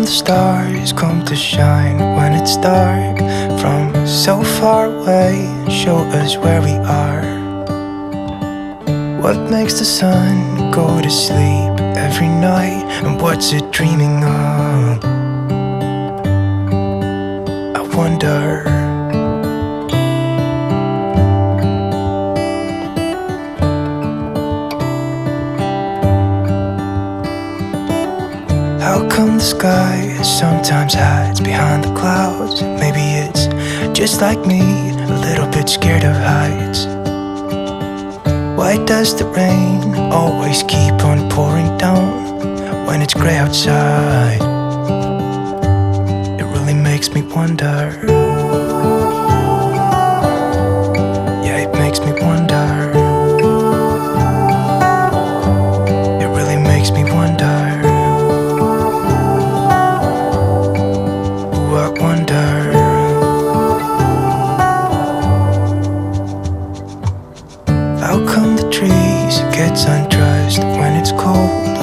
come the stars come to shine when it's dark from so far away and show us where we are? What makes the sun go to sleep every night, and what's it dreaming of? I wonder. How come the sky sometimes hides behind the clouds? Maybe it's just like me, a little bit scared of heights. Why does the rain always keep on pouring down when it's grey outside? It really makes me wonder. Yeah, it makes me wonder. It really makes me wonder. Ooh, I wonder. How come the trees get undressed when it's cold?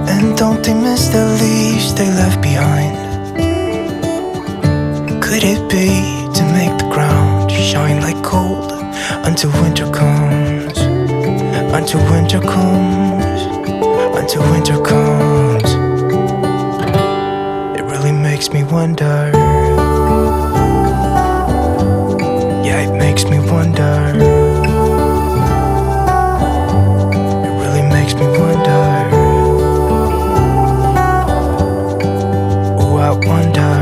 And don't they miss the leaves they left behind? Could it be to make the ground shine like gold until winter comes? Until winter comes, until winter comes. It really makes me wonder. Yeah, it makes me wonder. Makes me wonder. Oh, I wonder.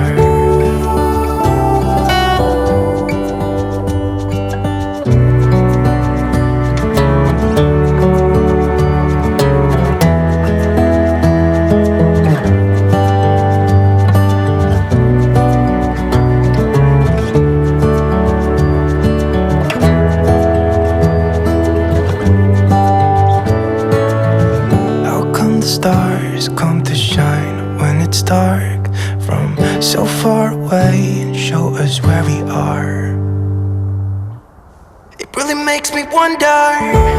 Stars come to shine when it's dark from so far away and show us where we are. It really makes me wonder.